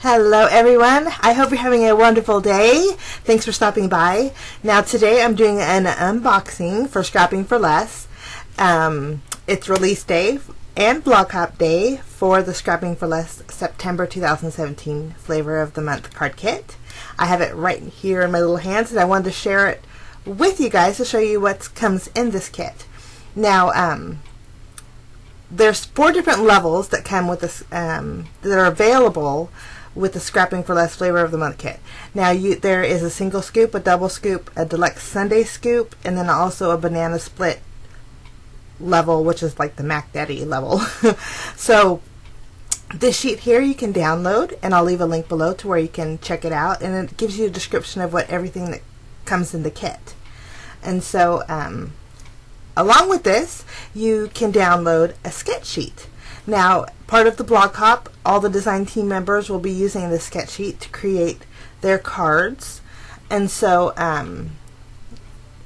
Hello everyone, I hope you're having a wonderful day. Thanks for stopping by. Now today I'm doing an unboxing for Scrapping for Less. It's release day and blog hop day for the Scrapping for Less September 2017 Flavor of the Month card kit. I have it right here in my little hands and I wanted to share it with you guys to show you what comes in this kit. Now there's 4 different levels that come with this that are available with the Scrapping for Less Flavor of the Month kit. Now there is a single scoop, a double scoop, a deluxe sundae scoop, and then also a banana split level, which is like the Mac Daddy level. So this sheet here you can download, and I'll leave a link below to where you can check it out, and it gives you a description of what everything that comes in the kit. And so along with this you can download a sketch sheet. Now, part of the blog hop, all the design team members will be using this sketch sheet to create their cards. And so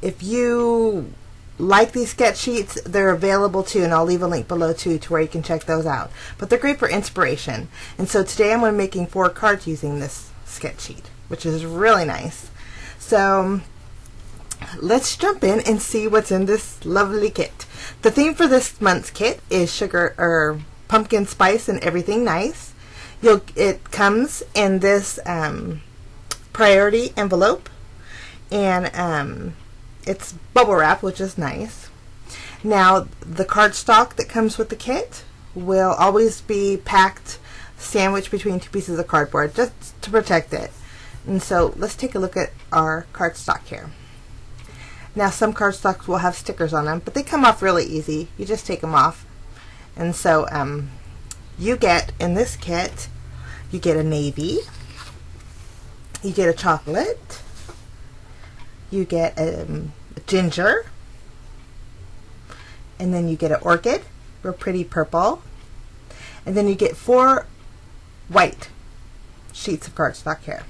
if you like these sketch sheets, they're available too, and I'll leave a link below too to where you can check those out. But they're great for inspiration. And so today I'm going to be making 4 cards using this sketch sheet, which is really nice. So let's jump in and see what's in this lovely kit. The theme for this month's kit is sugar or pumpkin spice and everything nice. It comes in this priority envelope, and it's bubble wrap, which is nice. Now the cardstock that comes with the kit will always be packed, sandwiched between 2 pieces of cardboard just to protect it. And so let's take a look at our cardstock here. Now some cardstocks will have stickers on them, but they come off really easy. You just take them off. And so you get, in this kit, you get a navy, you get a chocolate, you get a ginger, and then you get an orchid, real pretty purple, and then you get 4 white sheets of cardstock here.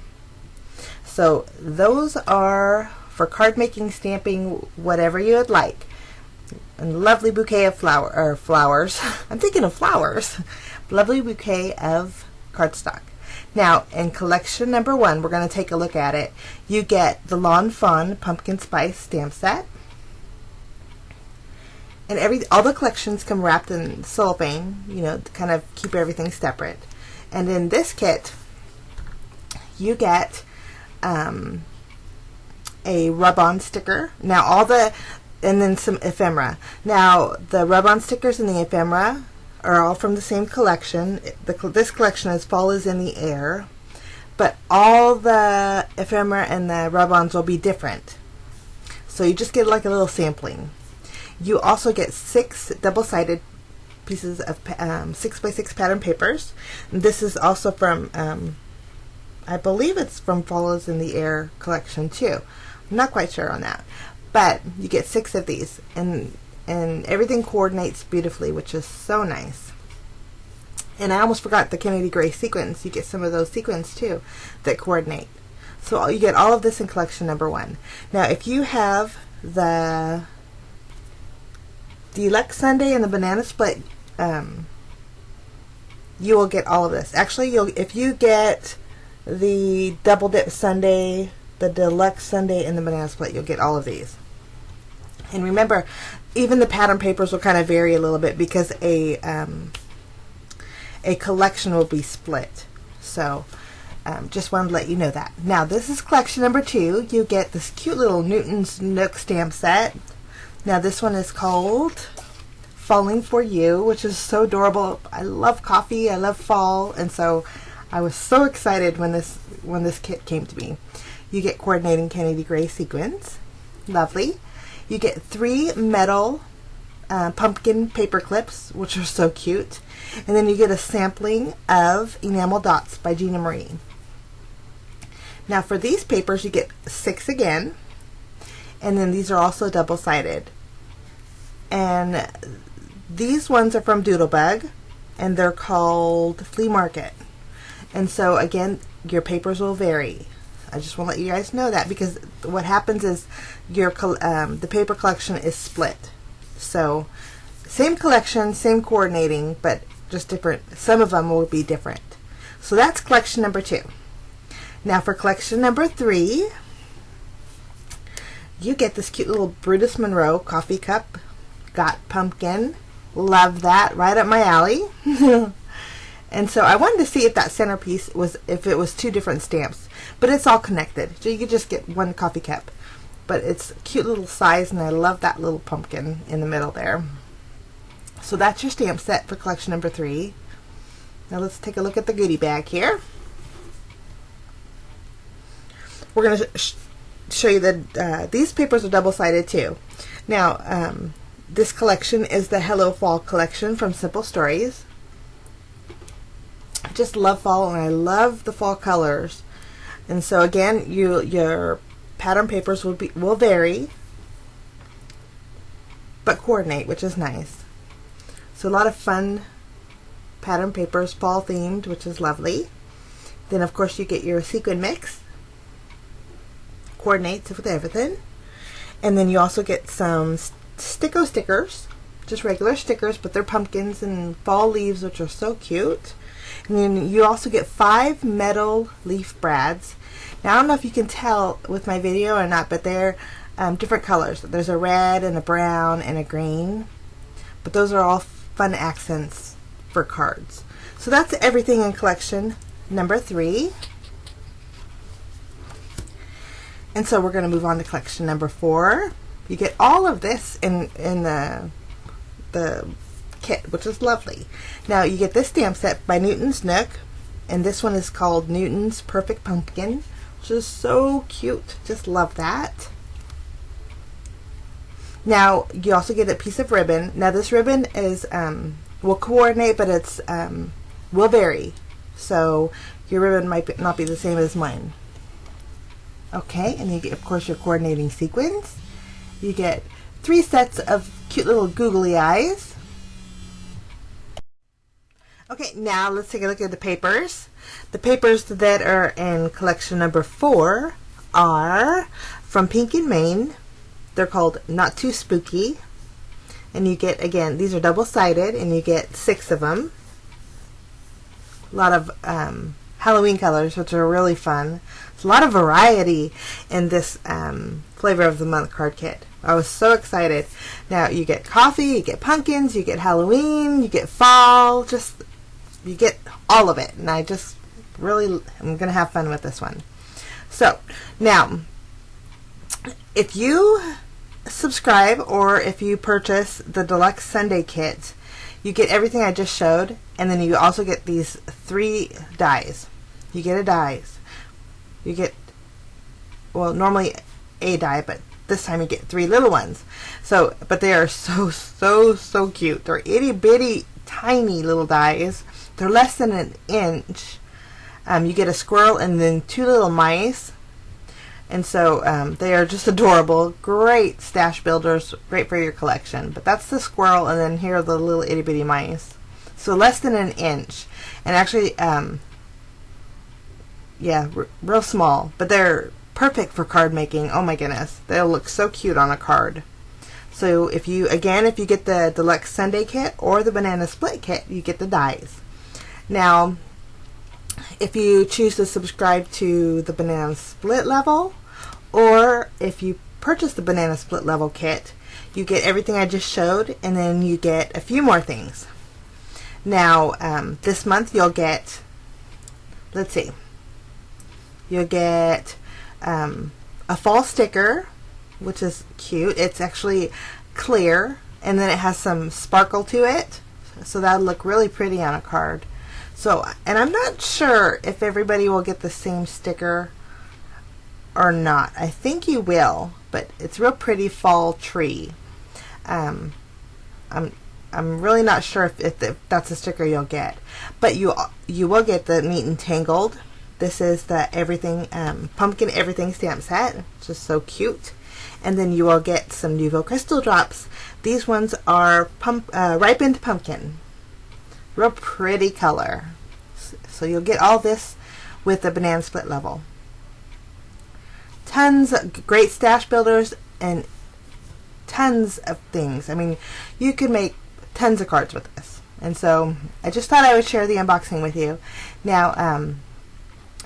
So those are for card making, stamping, whatever you would like. A lovely bouquet of flowers. I'm thinking of flowers. Lovely bouquet of cardstock. Now, in collection number 1, we're going to take a look at it. You get the Lawn Fawn Pumpkin Spice stamp set. And all the collections come wrapped in cellophane, to kind of keep everything separate. And in this kit, you get a rub-on sticker. Now and then some ephemera. Now the rub-on stickers and the ephemera are all from the same collection. This collection is Fall is in the Air, but all the ephemera and the rub-ons will be different. So you just get like a little sampling. You also get 6 double-sided pieces of 6x6 pattern papers. And this is also from I believe it's from Fall is in the Air collection too. I'm not quite sure on that, but you get 6 of these, and everything coordinates beautifully, which is so nice. And I almost forgot the Kennedy Gray sequins. You get some of those sequins too that coordinate. So you get all of this in collection number 1. Now if you have the deluxe sundae and the banana split, you will get all of this. Actually, if you get the double dip sundae, the deluxe sundae, and the banana split, you'll get all of these. And remember, even the pattern papers will kind of vary a little bit because a collection will be split. So just wanted to let you know that. Now this is collection number 2. You get this cute little Newton's Nook stamp set. Now this one is called Falling for You, which is so adorable. I love coffee, I love fall, and so I was so excited when this kit came to me. You get coordinating Kennedy Gray sequins. Lovely. You get 3 metal pumpkin paper clips, which are so cute. And then you get a sampling of Enamel Dots by Gina Marie. Now for these papers you get 6 again. And then these are also double-sided. And these ones are from Doodlebug, and they're called Flea Market. And so again, your papers will vary. I just want to let you guys know that, because what happens is the paper collection is split. So same collection, same coordinating, but just different. Some of them will be different. So that's collection number 2. Now for collection number 3, you get this cute little Brutus Monroe coffee cup. Got pumpkin. Love that. Right up my alley. And so I wanted to see if that centerpiece if it was 2 different stamps. But it's all connected. So you could just get 1 coffee cup. But it's a cute little size, and I love that little pumpkin in the middle there. So that's your stamp set for collection number 3. Now let's take a look at the goodie bag here. We're going to show you that these papers are double-sided too. Now, this collection is the Hello Fall collection from Simple Stories. I just love fall, and I love the fall colors. And so again, your pattern papers will vary, but coordinate, which is nice. So a lot of fun pattern papers, fall themed, which is lovely. Then of course you get your sequin mix, coordinates with everything. And then you also get some stickers, just regular stickers, but they're pumpkins and fall leaves, which are so cute. And then you also get 5 metal leaf brads. Now I don't know if you can tell with my video or not, but they're different colors. There's a red and a brown and a green, but those are all fun accents for cards. So that's everything in collection number 3. And so we're going to move on to collection number 4. You get all of this in the kit, which is lovely. Now you get this stamp set by Newton's Nook, and this one is called Newton's Perfect Pumpkin, which is so cute. Just love that. Now you also get a piece of ribbon. Now this ribbon is will coordinate, but it's will vary. So your ribbon might not be the same as mine. Okay, and you get, of course, your coordinating sequins. You get 3 sets of cute little googly eyes. Okay, now let's take a look at the papers. The papers that are in collection number 4 are from Pink and Maine. They're called Not Too Spooky. And you get, again, these are double-sided, and you get 6 of them. A lot of Halloween colors, which are really fun. There's a lot of variety in this Flavor of the Month card kit. I was so excited. Now you get coffee, you get pumpkins, you get Halloween, you get fall, just you get all of it. And I just really am going to have fun with this one. So now, if you subscribe or if you purchase the Deluxe Sunday Kit, you get everything I just showed, and then you also get these 3 dies. You get a dies. You get, well, normally a die, but this time you get 3 little ones. So, but they are so cute. They're itty bitty tiny little dies. They're less than an inch. You get a squirrel and then 2 little mice. And so they are just adorable. Great stash builders. Great for your collection. But that's the squirrel, and then here are the little itty bitty mice. So less than an inch. And actually, yeah, real small. But they're perfect for card making. Oh my goodness. They'll look so cute on a card. So if you get the Deluxe Sunday Kit or the Banana Split Kit, you get the dies. Now, if you choose to subscribe to the Banana Split level, or if you purchase the Banana Split level kit, you get everything I just showed, and then you get a few more things. Now, this month you'll get, let's see, you'll get a fall sticker, which is cute. It's actually clear, and then it has some sparkle to it, so that'll look really pretty on a card. So, and I'm not sure if everybody will get the same sticker or not. I think you will, but it's real pretty fall tree. I'm really not sure if that's a sticker you'll get, but you will get the Neat and Tangled. This is the everything pumpkin everything stamp set, which is so cute. And then you will get some Nuvo crystal drops. These ones are ripened pumpkin. Real pretty color. So you'll get all this with the Banana Split level. Tons of great stash builders and tons of things. I mean, you could make tons of cards with this. And so I just thought I would share the unboxing with you. Now, I'm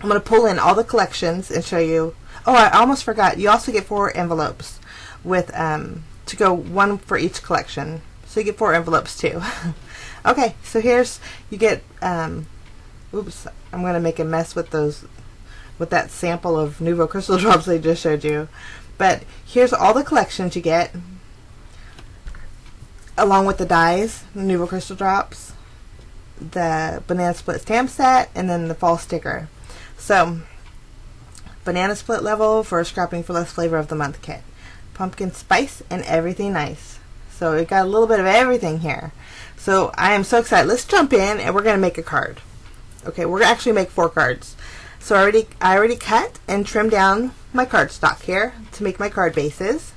going to pull in all the collections and show you. Oh, I almost forgot. You also get 4 envelopes with to go, 1 for each collection. So you get 4 envelopes too. Okay, so here's, you get, oops, I'm going to make a mess with those, with that sample of Nuvo crystal drops I just showed you. But here's all the collections you get, along with the dies, Nuvo crystal drops, the banana split stamp set, and then the fall sticker. So, banana split level for Scrapping for Less flavor of the month kit, pumpkin spice, and everything nice. So it got a little bit of everything here. So I am so excited. Let's jump in and we're going to make a card. Okay, we're going to actually make 4 cards. So I already cut and trimmed down my cardstock here to make my card bases.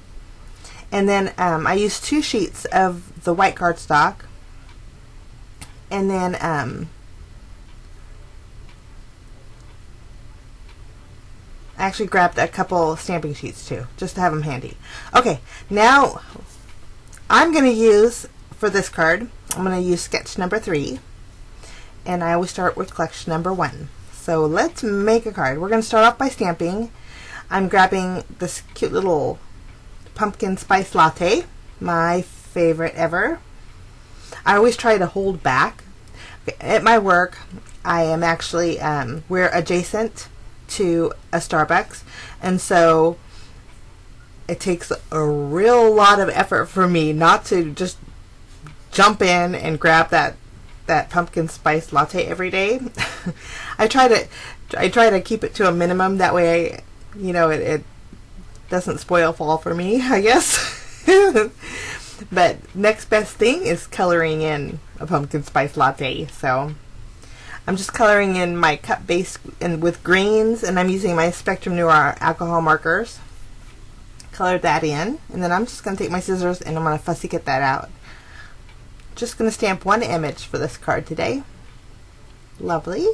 And then I used 2 sheets of the white cardstock. And then I actually grabbed a couple stamping sheets too, just to have them handy. Okay, now I'm going to use, for this card, I'm going to use sketch number 3. And I always start with collection number 1. So let's make a card. We're going to start off by stamping. I'm grabbing this cute little Pumpkin Spice Latte, my favorite ever. I always try to hold back. At my work, I am actually, we're adjacent to a Starbucks, and so it takes a real lot of effort for me not to just jump in and grab that pumpkin spice latte every day. I try to keep it to a minimum, that way it doesn't spoil fall for me, I guess. But next best thing is coloring in a pumpkin spice latte. So I'm just coloring in my cup base with greens, and I'm using my Spectrum Noir alcohol markers. Colored that in, and then I'm just going to take my scissors and I'm going to fussy cut that out. Just going to stamp 1 image for this card today. Lovely.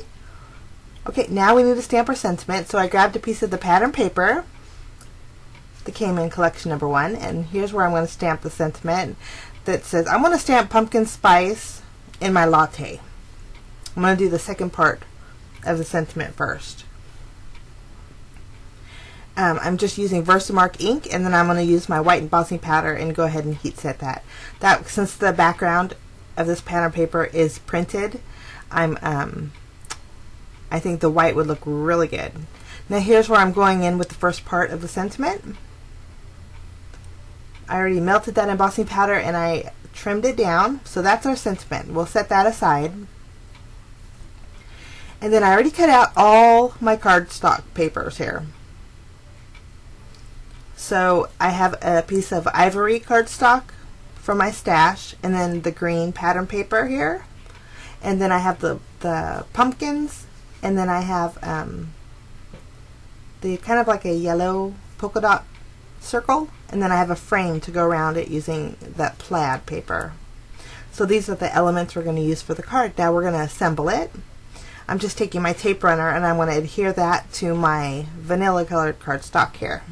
Okay, now we need to stamp our sentiment. So I grabbed a piece of the pattern paper that came in collection number 1, and here's where I'm going to stamp the sentiment that says, I'm going to stamp pumpkin spice in my latte. I'm going to do the second part of the sentiment first. I'm just using Versamark ink, and then I'm going to use my white embossing powder and go ahead and heat set that. Since the background of this pattern paper is printed, I think the white would look really good. Now here's where I'm going in with the first part of the sentiment. I already melted that embossing powder and I trimmed it down, so that's our sentiment. We'll set that aside. And then I already cut out all my cardstock papers here. So I have a piece of ivory cardstock from my stash, and then the green pattern paper here, and then I have the pumpkins, and then I have the kind of like a yellow polka dot circle, and then I have a frame to go around it using that plaid paper. So these are the elements we're going to use for the card. Now we're going to assemble it. I'm just taking my tape runner and I want to adhere that to my vanilla colored cardstock here.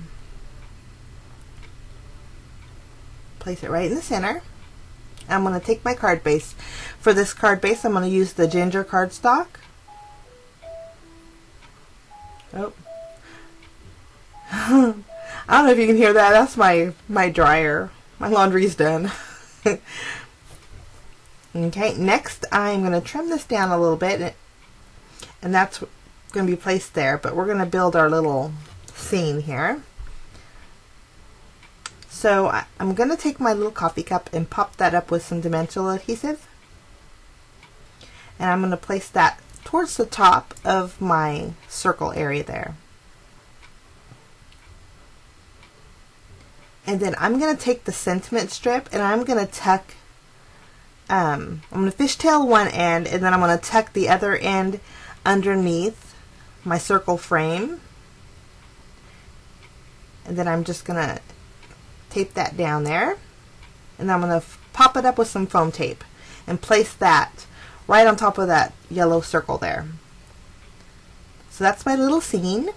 Place it right in the center. I'm going to take my card base. For this card base, I'm going to use the ginger cardstock. Oh. I don't know if you can hear that. That's my dryer. My laundry's done. Okay, next I'm going to trim this down a little bit, and that's going to be placed there, but we're going to build our little scene here. So I'm going to take my little coffee cup and pop that up with some dimensional adhesive, and I'm going to place that towards the top of my circle area there. And then I'm going to take the sentiment strip and I'm going to tuck, I'm going to fishtail one end, and then I'm going to tuck the other end underneath my circle frame. And then I'm just going to tape that down there. And then I'm going to pop it up with some foam tape and place that right on top of that yellow circle there. So that's my little scene.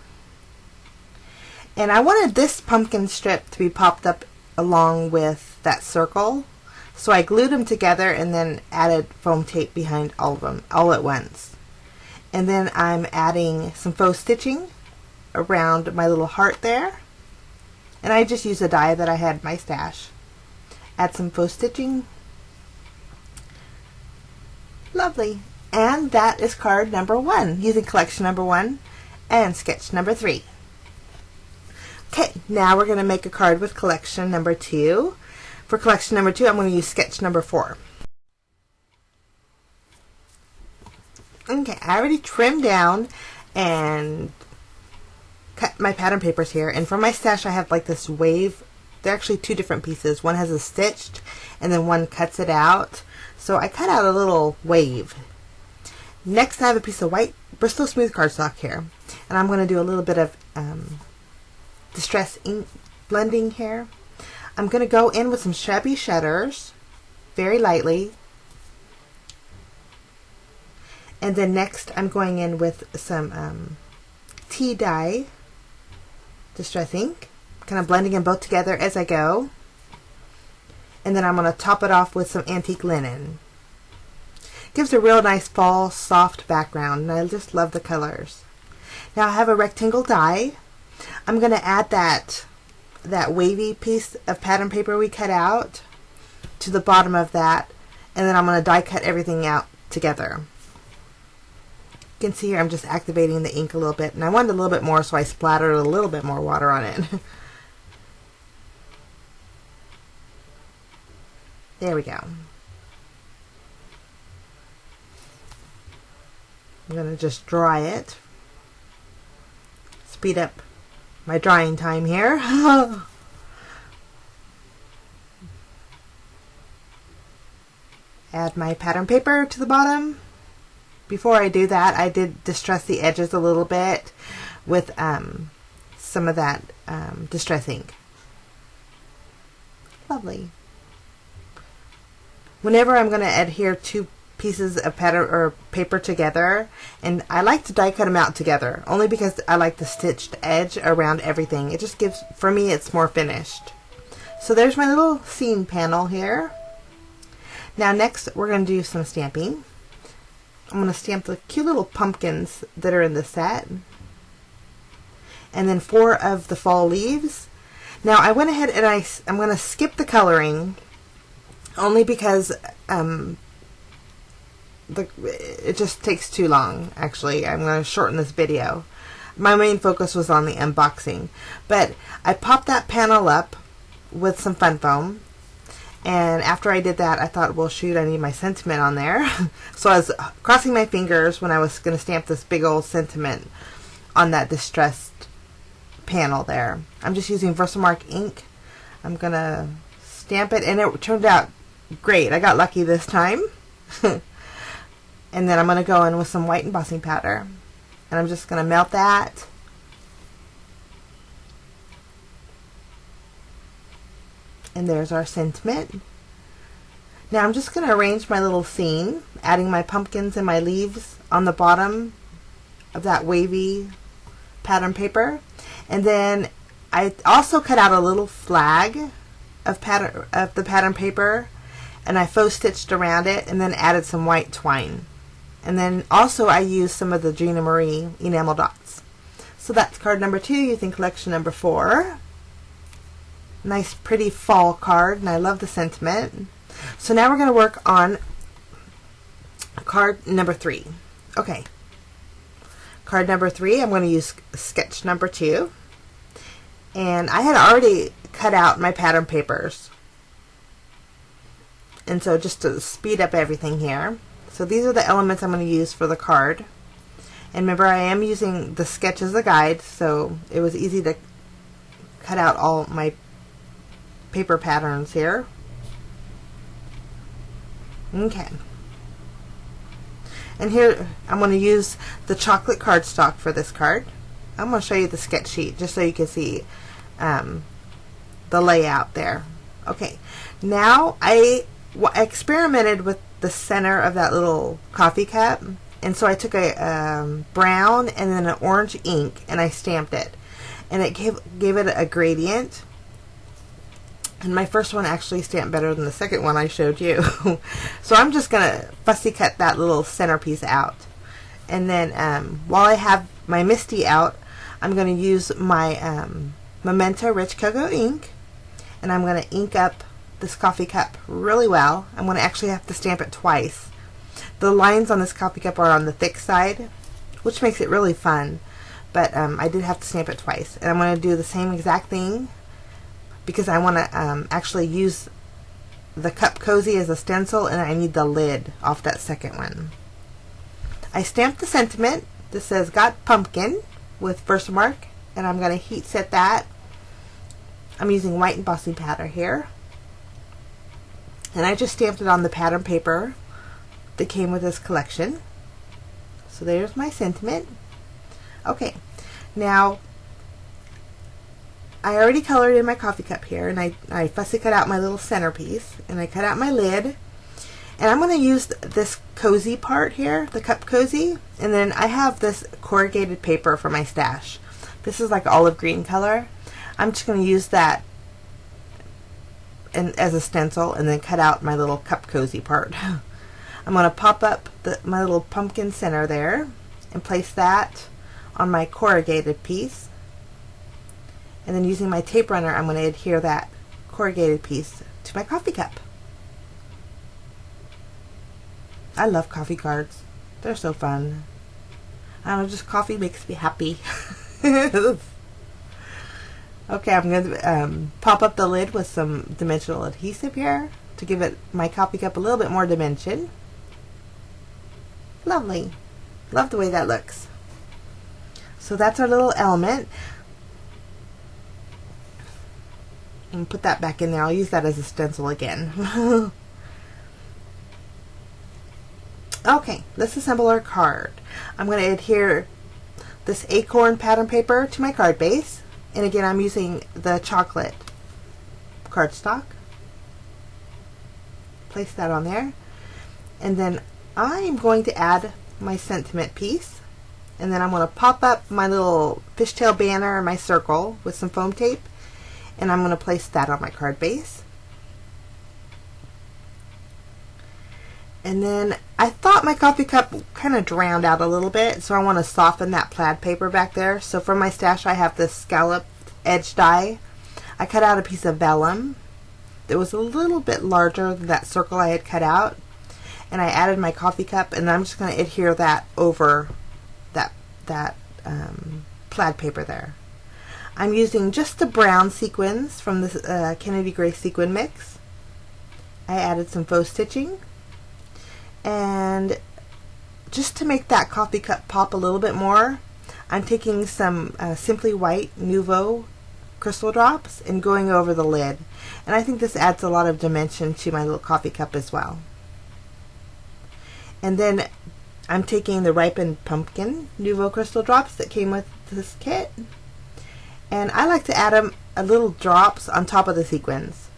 And I wanted this pumpkin strip to be popped up along with that circle. So I glued them together and then added foam tape behind all of them all at once. And then I'm adding some faux stitching around my little heart there. And I just used a die that I had in my stash. Add some faux stitching. Lovely. And that is card number 1, using collection number 1 and sketch number 3. Okay, now we're going to make a card with collection number 2. For collection number 2, I'm going to use sketch number 4. Okay, I already trimmed down and cut my pattern papers here. And for my stash, I have like this wave. They're actually 2 different pieces. One has a stitched, and then one cuts it out. So I cut out a little wave. Next, I have a piece of white Bristol Smooth cardstock here, and I'm going to do a little bit of distress ink blending here. I'm going to go in with some shabby shutters, very lightly, and then next I'm going in with some tea dye distress ink, kind of blending them both together as I go, and then I'm going to top it off with some antique linen. Gives a real nice fall soft background, and I just love the colors. Now I have a rectangle die. I'm going to add that wavy piece of pattern paper we cut out to the bottom of that, and then I'm going to die cut everything out together. You can see here I'm just activating the ink a little bit, and I wanted a little bit more, so I splattered a little bit more water on it. There we go. I'm going to just dry it. Speed up my drying time here. Add my pattern paper to the bottom. Before I do that, I did distress the edges a little bit with some of that distress ink. Lovely. Whenever I'm going to adhere 2 pieces of pattern or paper together, and I like to die cut them out together only because I like the stitched edge around everything. It just gives, for me, it's more finished. So there's my little scene panel here. Now next we're going to do some stamping. I'm going to stamp the cute little pumpkins that are in the set, and then 4 of the fall leaves. Now I went ahead and I'm going to skip the coloring only because it just takes too long. Actually, I'm going to shorten this video. My main focus was on the unboxing, but I popped that panel up with some fun foam, and after I did that, I thought, well, shoot, I need my sentiment on there. So I was crossing my fingers when I was going to stamp this big old sentiment on that distressed panel there. I'm just using Versamark ink. I'm going to stamp it, and it turned out great. I got lucky this time. And then I'm going to go in with some white embossing powder, and I'm just going to melt that. And there's our sentiment. Now I'm just going to arrange my little scene, adding my pumpkins and my leaves on the bottom of that wavy pattern paper. And then I also cut out a little flag of the pattern paper, and I faux stitched around it and then added some white twine. And then also I used some of the Gina Marie enamel dots. So that's card number 2 using collection number 4. Nice pretty fall card, and I love the sentiment. So now we're going to work on card number 3. Okay. Card number 3, I'm going to use sketch number 2. And I had already cut out my pattern papers. And so just to speed up everything here. So these are the elements I'm going to use for the card. And remember, I am using the sketch as a guide, so it was easy to cut out all my paper patterns here. Okay. And here I'm going to use the chocolate cardstock for this card. I'm going to show you the sketch sheet just so you can see the layout there. Okay. Now I experimented with the center of that little coffee cup, and so I took a brown and then an orange ink, and I stamped it, and it gave it a gradient. And my first one actually stamped better than the second one I showed you. So I'm just going to fussy cut that little centerpiece out. And then while I have my Misty out, I'm going to use my Memento Rich Cocoa ink. And I'm going to ink up this coffee cup really well. I'm going to actually have to stamp it twice. The lines on this coffee cup are on the thick side, which makes it really fun. But I did have to stamp it twice. And I'm going to do the same exact thing because I want to actually use the cup cozy as a stencil, and I need the lid off that second one. I stamped the sentiment. This says "Got Pumpkin" with Versamark, and I'm going to heat set that. I'm using white embossing powder here, and I just stamped it on the pattern paper that came with this collection. So there's my sentiment. Okay, now I already colored in my coffee cup here, and I fussy cut out my little centerpiece, and I cut out my lid, and I'm going to use this cozy part here, the cup cozy, and then I have this corrugated paper for my stash. This is like olive green color. I'm just going to use that as a stencil, and then cut out my little cup cozy part. I'm going to pop up my little pumpkin center there, and place that on my corrugated piece. And then using my tape runner, I'm going to adhere that corrugated piece to my coffee cup. I love coffee cards. They're so fun. I don't know, just coffee makes me happy. Okay, I'm going to pop up the lid with some dimensional adhesive here to give it my coffee cup a little bit more dimension. Lovely. Love the way that looks. So that's our little element. And put that back in there. I'll use that as a stencil again. Okay, let's assemble our card. I'm going to adhere this acorn pattern paper to my card base. And again, I'm using the chocolate cardstock. Place that on there. And then I'm going to add my sentiment piece. And then I'm going to pop up my little fishtail banner and my circle with some foam tape. And I'm going to place that on my card base. And then I thought my coffee cup kind of drowned out a little bit, so I want to soften that plaid paper back there. So for my stash, I have this scalloped edge die. I cut out a piece of vellum that was a little bit larger than that circle I had cut out. And I added my coffee cup, and I'm just going to adhere that over that plaid paper there. I'm using just the brown sequins from this Kennedy Gray sequin mix. I added some faux stitching, and just to make that coffee cup pop a little bit more, I'm taking some Simply White Nouveau crystal drops and going over the lid, and I think this adds a lot of dimension to my little coffee cup as well. And then I'm taking the Ripened Pumpkin Nouveau crystal drops that came with this kit, and I like to add them a little drops on top of the sequins.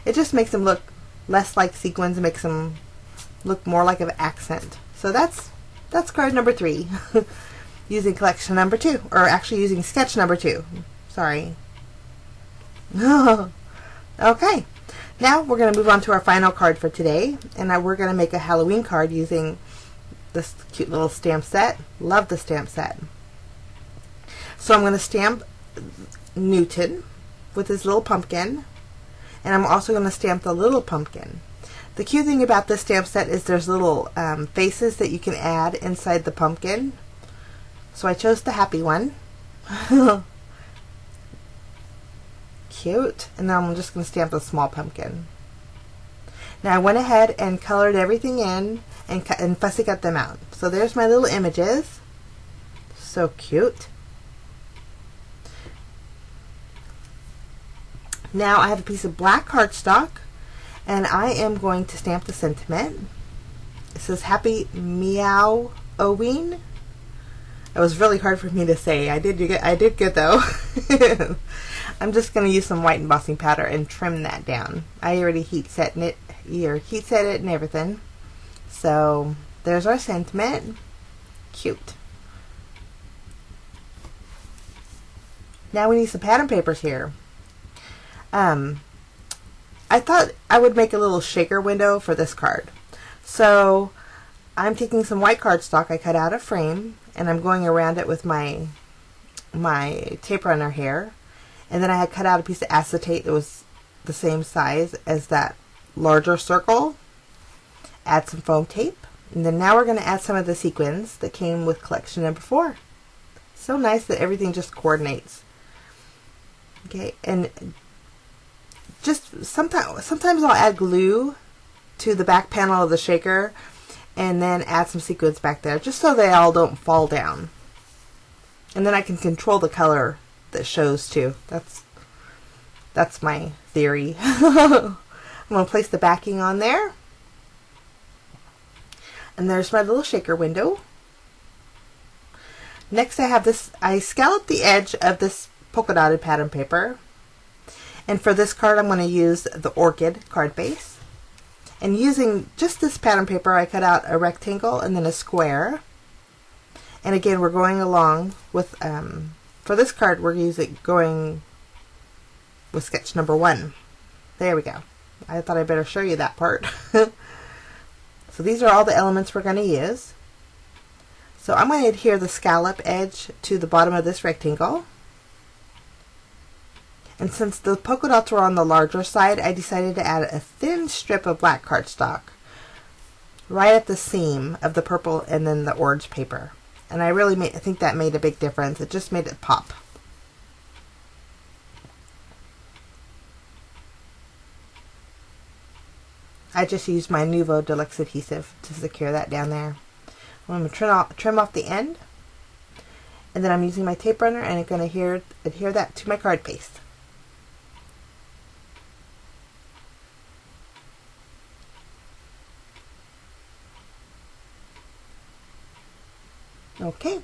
It just makes them look less like sequins, makes them look more like an accent. So that's card number 3. Using collection number 2, or actually using sketch number 2. Sorry. Okay, now we're going to move on to our final card for today, and now we're going to make a Halloween card using this cute little stamp set. Love the stamp set. So I'm going to stamp Newton with his little pumpkin, and I'm also going to stamp the little pumpkin. The cute thing about this stamp set is there's little faces that you can add inside the pumpkin. So I chose the happy one. Cute. And now I'm just going to stamp a small pumpkin. Now I went ahead and colored everything in and fussy cut them out. So there's my little images. So cute. Now I have a piece of black cardstock, and I am going to stamp the sentiment. It says Happy Meow-owing. It was really hard for me to say. I did good though. I'm just going to use some white embossing powder and trim that down. I already heat set it and everything. So there's our sentiment. Cute. Now we need some pattern papers here. I thought I would make a little shaker window for this card. So I'm taking some white cardstock I cut out of frame, and I'm going around it with my tape runner here. And then I had cut out a piece of acetate that was the same size as that larger circle. Add some foam tape. And then now we're going to add some of the sequins that came with collection number 4. So nice that everything just coordinates. Okay, and just sometimes I'll add glue to the back panel of the shaker and then add some sequins back there just so they all don't fall down. And then I can control the color that shows too. That's my theory. I'm going to place the backing on there. And there's my little shaker window. Next I have this, I scalloped the edge of this polka dotted pattern paper. And for this card I'm going to use the orchid card base. And using just this pattern paper I cut out a rectangle and then a square. And again we're going along with, for this card we're going with sketch number 1. There we go. I thought I'd better show you that part. So these are all the elements we're going to use. So I'm going to adhere the scallop edge to the bottom of this rectangle. And since the polka dots were on the larger side, I decided to add a thin strip of black cardstock right at the seam of the purple and then the orange paper. And I think that made a big difference. It just made it pop. I just used my Nouveau Deluxe adhesive to secure that down there. I'm going to trim off the end, and then I'm using my tape runner and I'm going to adhere that to my card base. Okay,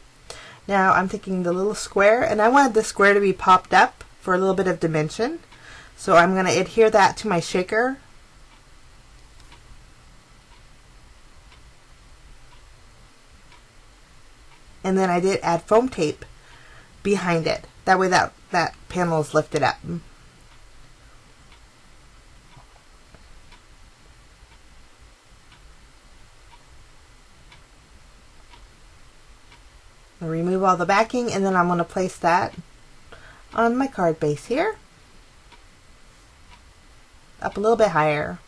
now I'm taking the little square, and I wanted the square to be popped up for a little bit of dimension, so I'm going to adhere that to my shaker. And then I did add foam tape behind it. That way that panel is lifted up. I'll remove all the backing, and then I'm going to place that on my card base here. Up a little bit higher.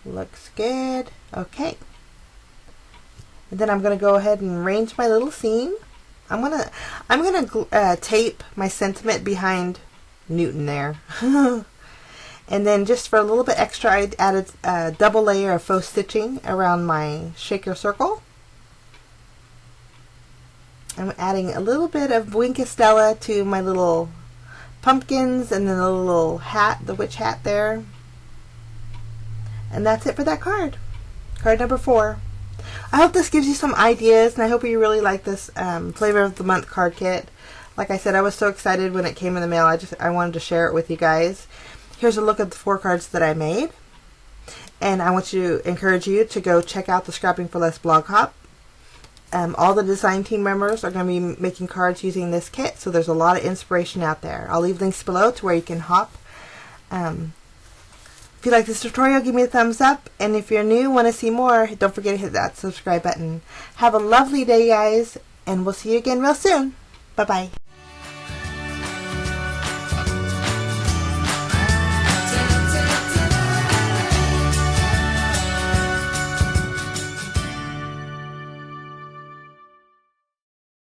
Looks good. Okay. And then I'm going to go ahead and arrange my little seam. I'm gonna tape my sentiment behind Newton there. And then just for a little bit extra, I added a double layer of faux stitching around my shaker circle. I'm adding a little bit of Winkestella to my little pumpkins, and then a little hat, the witch hat there. And that's it for that card. Card number 4. I hope this gives you some ideas, and I hope you really like this Flavor of the Month card kit. Like I said, I was so excited when it came in the mail. I wanted to share it with you guys. Here's a look at the 4 cards that I made. And I want to encourage you to go check out the Scrapping for Less blog hop. All the design team members are going to be making cards using this kit, so there's a lot of inspiration out there. I'll leave links below to where you can hop. If you like this tutorial, give me a thumbs up, and if you're new, want to see more, don't forget to hit that subscribe button. Have a lovely day, guys, and we'll see you again real soon. Bye-bye.